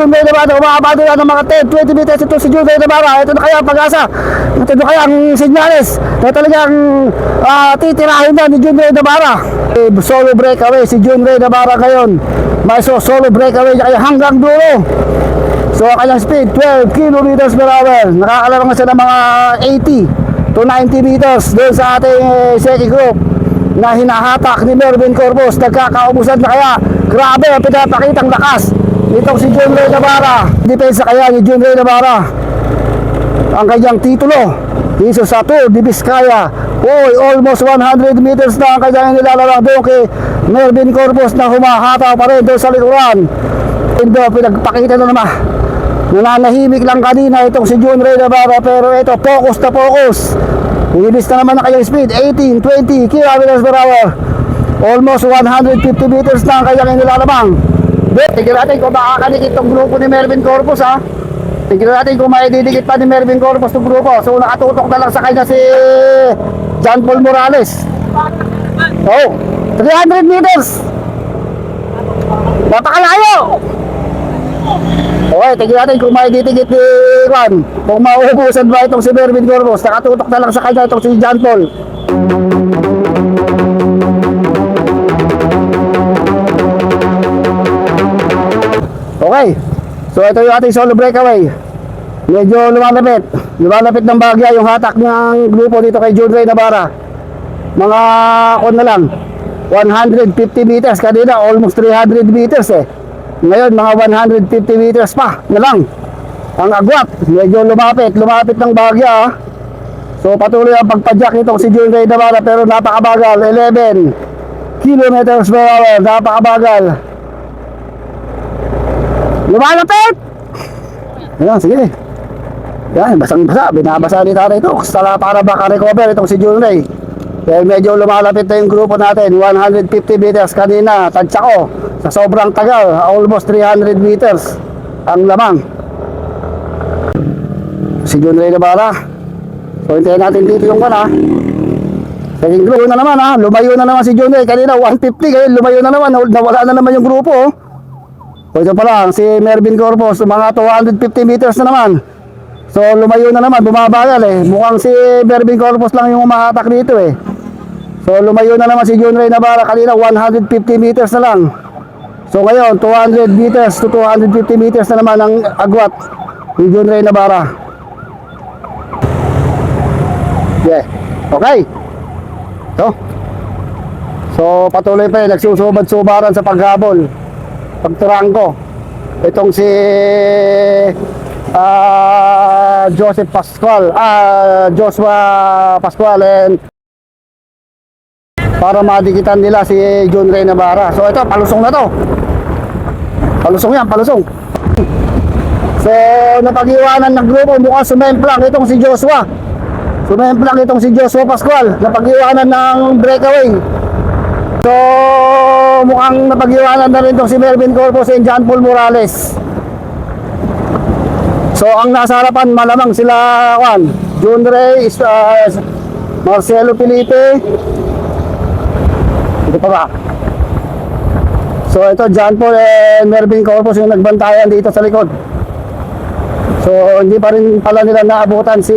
Jun Ray Navarra. Umabado yan ng mga 10-20 meters ito si Jun Ray Navarra. Ito na kaya ang pag-asa. Ito na kaya ang senyales na talagang titirahin na ni Jun Ray Navarra. Solo breakaway si Jun Ray Navarra ngayon. May solo breakaway niya kaya hanggang dulo. So ang kanyang speed 12 kilometers per hour. Nakakalaro nga siya ng mga 80 to 90 meters doon sa ating second group na hinahatak ni Mervin Corpus. Nagkakaubusan na kaya. Grabe ang pinapakitang lakas nitong si Jun Ray Navarra. Depensa kaya ni Jun Ray Navarra ang kanyang titulo dito sa Tour de Vizcaya. Uy, almost 100 meters na ang kanyang nilalaro doon kay Mervin Corpus na humahataw pa rin doon sa likuran. Ito, pinagpakita na naman. Nananahimik lang kanina itong si Jun Ray Navarra, pero ito, focus na focus. Inis na naman ang kanyang speed, 18-20 kilometers per hour. Almost 150 meters na ang kanyang nilalamang. Tignan natin kung makakanikit itong grupo ni Mervin Corpus, ha. Tignan natin kung maididikit pa ni Mervin Corpus itong grupo. So nakatutok na lang sa kanya si John Paul Morales. Oh, 300 meters. Napakalayo. Okay, tignan natin kung maididikit ni Juan. Kung mauubusan ba itong si Mervin Corpus. Nakatutok na lang sa kanya itong si John Paul. Okay, so ito yung ating solo breakaway. Medyo lumalapit ng bagya yung hatak ng grupo dito kay Jun Ray Navarra. Mga kon na lang 150 meters, kanina almost 300 meters eh. Ngayon mga 150 meters pa na lang ang agwat. Medyo lumapit ng bagya. So patuloy ang pagpadyak nitong si Jun Ray Navarra, pero napakabagal. 11 kilometers per hour, napakabagal. Lumalapit! Ayan, sige. Yan, basang-basa. Binabasa ni Tara ito. Sala para baka-recover itong si Jun Ray. Kaya medyo lumalapit na yung grupo natin. 150 meters kanina. Tansya ko. Sa sobrang tagal. Almost 300 meters ang lamang. Si Jun Ray Navarra. So, hintayin natin dito yung kana. Second grupo na naman, ha. Lumayo na naman si Jun Ray. Kanina 150. Ngayon lumayo na naman. Nawala na naman yung grupo, oh. So ito pa lang, si Mervin Corpus, mga 250 meters na naman. So lumayo na naman, bumabagal eh. Mukhang si Mervin Corpus lang yung umahatak dito eh. So lumayo na naman si Jun Ray Navarra, kanina 150 meters na lang. So ngayon, 200 meters to 250 meters na naman ang agwat ni Jun Ray Navarra. Yeah, okay. So patuloy pa eh, nagsusubad-subaran sa paghabol. Pagturangko itong si Joseph Pascual, Joshua Pascual, and para madikitan nila si Jun Ray Navarra. So ito, palusong na to. Palusong yan, palusong. So napag-iwanan ng grupo, mukhang sumemplang itong si Joshua. Sumemplang itong si Joshua Pascual, napag-iwanan ng breakaway. So mukhang napag-iwanan na rin itong si Mervin Corpus and John Paul Morales. So ang nasa harapan malamang sila Juan, Jun Ray, Marcelo Felipe. Ito pa ba? So ito John Paul and Mervin Corpus yung nagbantayan dito sa likod. So hindi pa rin pala nila naabutan si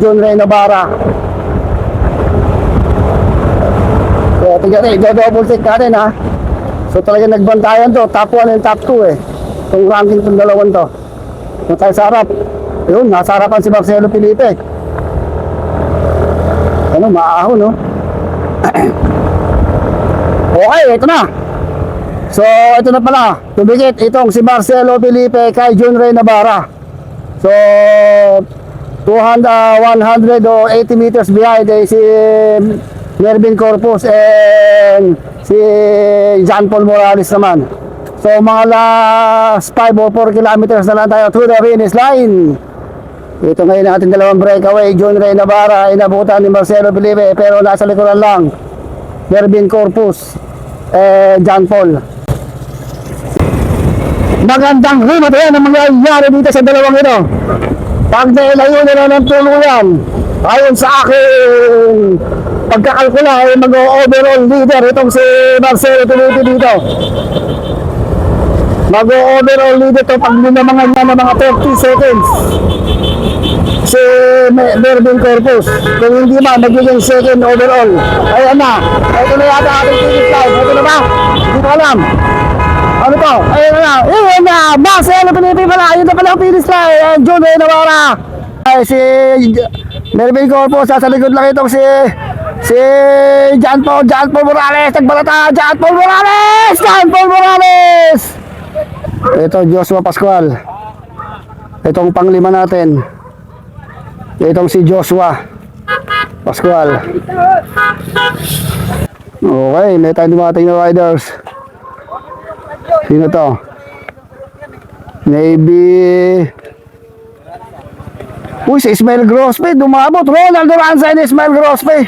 Jun Ray Navarra. So tingnan natin, double check natin, ha. So talaga nagbantayan to, top 1 and top 2 eh. Itong ranking itong dalawan to. Kung tayo sa harap, yun, nasa harapan si Marcelo Felipe. Ano, maahon, no? Okay, ito na. So ito na pala, tumikit itong si Marcelo Felipe kay Jun Ray Navarra. So 180 meters behind eh, si Mervin Corpus and si John Paul Morales naman. So mga last 5 or 4 kilometers na lang tayo to the finish line. Ito ngayon ang ating dalawang breakaway. Jun Ray Navarra, inabutan ni Marcelo Felipe, pero nasa likuran lang Mervin Corpus and John Paul. Magandang remote yan ang mangyayari dito sa dalawang ito. Pag nailayo nila ng tuluyan, ayon sa aking pagkakalkula ay mag-overall leader itong si Marcelo Felipe dito. Mag-overall lead ito pag linamangan niya ng mga 30 seconds. Si Mervin Corpus. Kung hindi man, magiging second overall. Ayan na. Ito na yata ating finish line. Ito na ba? Hindi ko alam. Ano to? Ayan na. Ayan na. Marcelo Pilipi pala. Ayun na pala ang finish line. Ayan, John Navarra. Ay, si Mervin Corpus. Sa likod lang itong si John Paul Morales. Nagbalata. John Paul Morales. Ito, Joshua Pascual. Itong panglima natin. Itong si Joshua Pascual. Okay, may tayo dumating na riders. Sino to? Maybe uy, si Ismael Grospe dumabot. Ronaldo Ranza and Ismael Grospe.